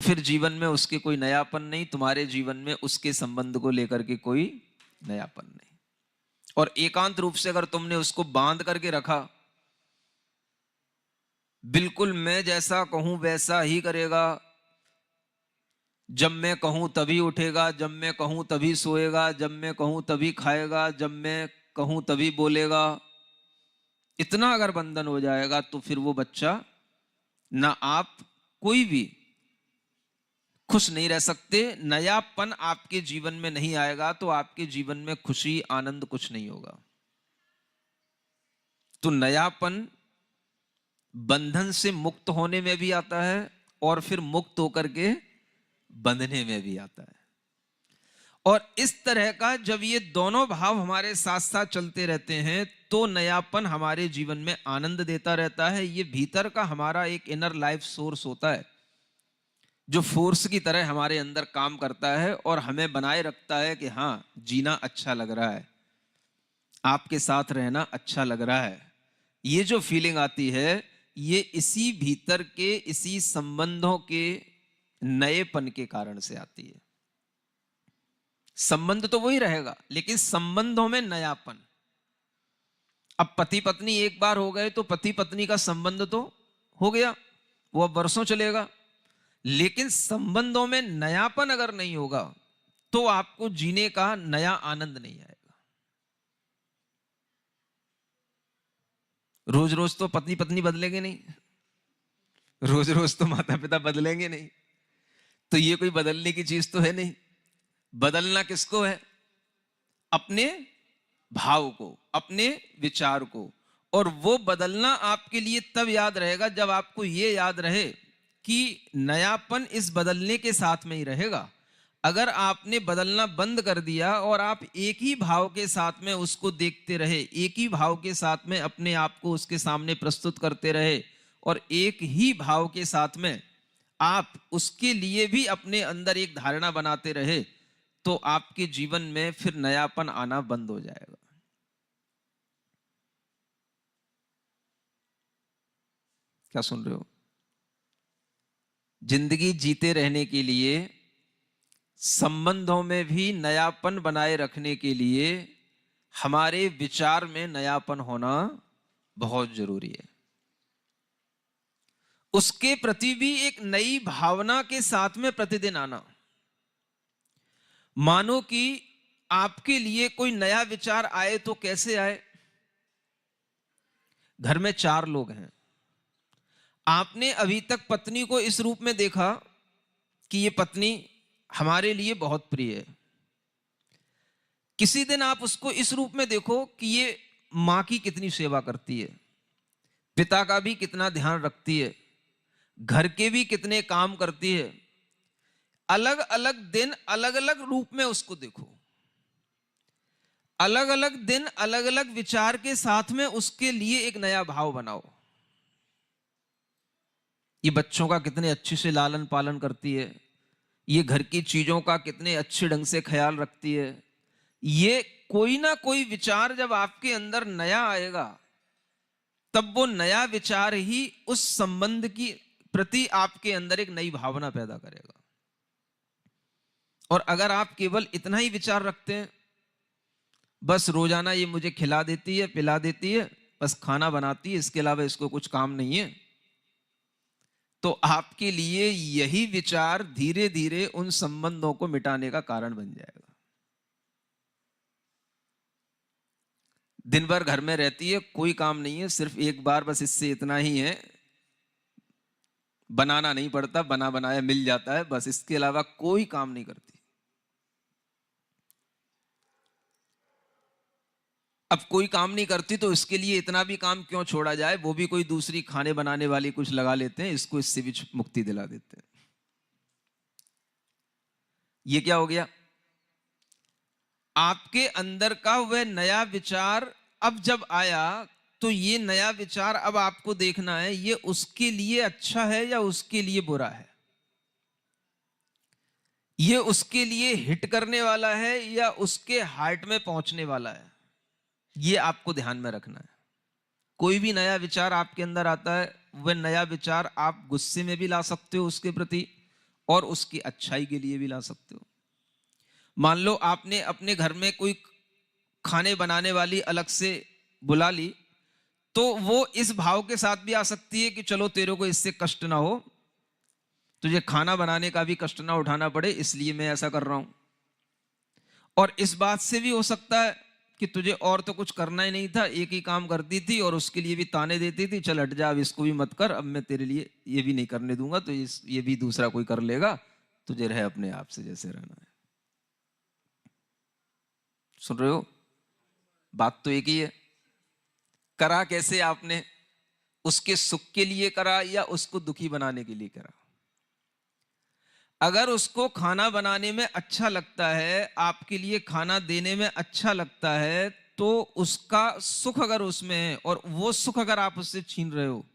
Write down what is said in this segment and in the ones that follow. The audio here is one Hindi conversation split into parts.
फिर जीवन में उसके कोई नयापन नहीं, तुम्हारे जीवन में उसके संबंध को लेकर के कोई नयापन नहीं। और एकांत रूप से अगर तुमने उसको बांध करके रखा, बिल्कुल मैं जैसा कहूं वैसा ही करेगा, जब मैं कहूं तभी उठेगा, जब मैं कहूं तभी सोएगा, जब मैं कहूं तभी खाएगा, जब मैं कहूं तभी बोलेगा, इतना अगर बंधन हो जाएगा तो फिर वो बच्चा, ना आप कोई भी खुश नहीं रह सकते। नयापन आपके जीवन में नहीं आएगा तो आपके जीवन में खुशी आनंद कुछ नहीं होगा। तो नयापन बंधन से मुक्त होने में भी आता है और फिर मुक्त होकर के बंधने में भी आता है। और इस तरह का जब ये दोनों भाव हमारे साथ साथ चलते रहते हैं तो नयापन हमारे जीवन में आनंद देता रहता है। ये भीतर का हमारा एक इनर लाइफ सोर्स होता है जो फोर्स की तरह हमारे अंदर काम करता है और हमें बनाए रखता है कि हाँ, जीना अच्छा लग रहा है, आपके साथ रहना अच्छा लग रहा है। ये जो फीलिंग आती है ये इसी भीतर के इसी संबंधों के नएपन के कारण से आती है। संबंध तो वही रहेगा लेकिन संबंधों में नयापन। अब पति पत्नी एक बार हो गए तो पति पत्नी का संबंध तो हो गया, वो अब वर्षों चलेगा। लेकिन संबंधों में नयापन अगर नहीं होगा तो आपको जीने का नया आनंद नहीं आएगा। रोज रोज तो पति पत्नी बदलेंगे नहीं, रोज रोज तो माता पिता बदलेंगे नहीं, तो ये कोई बदलने की चीज तो है नहीं। बदलना किसको है? अपने भाव को, अपने विचार को। और वो बदलना आपके लिए तब याद रहेगा जब आपको ये याद रहे कि नयापन इस बदलने के साथ में ही रहेगा। अगर आपने बदलना बंद कर दिया और आप एक ही भाव के साथ में उसको देखते रहे, एक ही भाव के साथ में अपने आप को उसके सामने प्रस्तुत करते रहे और एक ही भाव के साथ में आप उसके लिए भी अपने अंदर एक धारणा बनाते रहे तो आपके जीवन में फिर नयापन आना बंद हो जाएगा। क्या सुन रहे हो? जिंदगी जीते रहने के लिए, संबंधों में भी नयापन बनाए रखने के लिए हमारे विचार में नयापन होना बहुत जरूरी है। उसके प्रति भी एक नई भावना के साथ में प्रतिदिन आना। मानो कि आपके लिए कोई नया विचार आए तो कैसे आए? घर में 4 लोग हैं, आपने अभी तक पत्नी को इस रूप में देखा कि ये पत्नी हमारे लिए बहुत प्रिय है। किसी दिन आप उसको इस रूप में देखो कि ये मां की कितनी सेवा करती है, पिता का भी कितना ध्यान रखती है, घर के भी कितने काम करती है। अलग अलग दिन अलग अलग रूप में उसको देखो, अलग अलग दिन अलग अलग विचार के साथ में उसके लिए एक नया भाव बनाओ। ये बच्चों का कितने अच्छे से लालन पालन करती है, ये घर की चीजों का कितने अच्छे ढंग से ख्याल रखती है। ये कोई ना कोई विचार जब आपके अंदर नया आएगा तब वो नया विचार ही उस संबंध की प्रति आपके अंदर एक नई भावना पैदा करेगा। और अगर आप केवल इतना ही विचार रखते हैं, बस रोजाना ये मुझे खिला देती है पिला देती है, बस खाना बनाती है, इसके अलावा इसको कुछ काम नहीं है, तो आपके लिए यही विचार धीरे धीरे उन संबंधों को मिटाने का कारण बन जाएगा। दिन भर घर में रहती है, कोई काम नहीं है, सिर्फ एक बार बस इससे इतना ही है, बनाना नहीं पड़ता, बना बनाया मिल जाता है, बस इसके अलावा कोई काम नहीं करती। अब कोई काम नहीं करती तो इसके लिए इतना भी काम क्यों छोड़ा जाए, वो भी कोई दूसरी खाने बनाने वाली कुछ लगा लेते हैं, इसको इससे भी मुक्ति दिला देते हैं। ये क्या हो गया? आपके अंदर का वह नया विचार अब जब आया तो ये नया विचार अब आपको देखना है ये उसके लिए अच्छा है या उसके लिए बुरा है, ये उसके लिए हिट करने वाला है या उसके हार्ट में पहुंचने वाला है, ये आपको ध्यान में रखना है। कोई भी नया विचार आपके अंदर आता है, वह नया विचार आप गुस्से में भी ला सकते हो उसके प्रति और उसकी अच्छाई के लिए भी ला सकते हो। मान लो आपने अपने घर में कोई खाने बनाने वाली अलग से बुला ली, तो वो इस भाव के साथ भी आ सकती है कि चलो तेरे को इससे कष्ट ना हो, तुझे खाना बनाने का भी कष्ट ना उठाना पड़े, इसलिए मैं ऐसा कर रहा हूं। और इस बात से भी हो सकता है कि तुझे और तो कुछ करना ही नहीं था, एक ही काम करती थी और उसके लिए भी ताने देती थी, चल हट जा, अब इसको भी मत कर, अब मैं तेरे लिए ये भी नहीं करने दूंगा, तो ये भी दूसरा कोई कर लेगा, तुझे रहे अपने आप से जैसे रहना है। सुन रहे हो? बात तो एक ही है। करा कैसे आपने? उसके सुख के लिए करा या उसको दुखी बनाने के लिए करा? अगर उसको खाना बनाने में अच्छा लगता है, आपके लिए खाना देने में अच्छा लगता है, तो उसका सुख अगर उसमें है और वो सुख अगर आप उससे छीन रहे हो,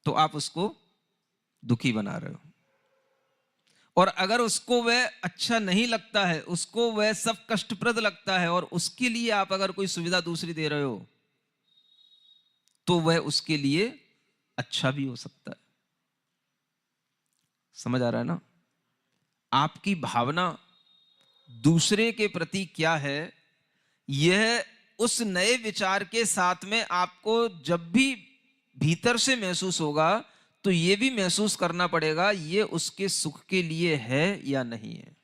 तो आप उसको दुखी बना रहे हो। और अगर उसको वह अच्छा नहीं लगता है, उसको वह सब कष्टप्रद लगता है और उसके लिए आप अगर कोई सुविधा दूसरी दे रहे हो, तो वह उसके लिए अच्छा भी हो सकता है। समझ आ रहा है ना? आपकी भावना दूसरे के प्रति क्या है, यह उस नए विचार के साथ में आपको जब भी भीतर से महसूस होगा, तो यह भी महसूस करना पड़ेगा यह उसके सुख के लिए है या नहीं है।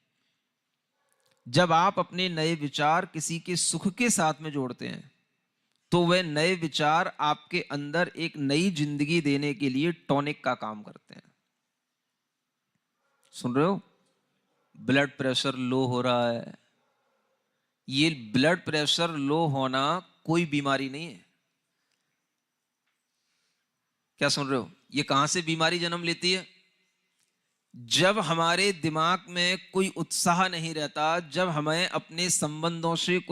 जब आप अपने नए विचार किसी के सुख के साथ में जोड़ते हैं, तो वह नए विचार आपके अंदर एक नई जिंदगी देने के लिए टॉनिक का काम करते हैं। सुन रहे हो? ब्लड प्रेशर लो हो रहा है, ये ब्लड प्रेशर लो होना कोई बीमारी नहीं है। क्या सुन रहे हो? ये कहां से बीमारी जन्म लेती है? जब हमारे दिमाग में कोई उत्साह नहीं रहता, जब हमें अपने संबंधों से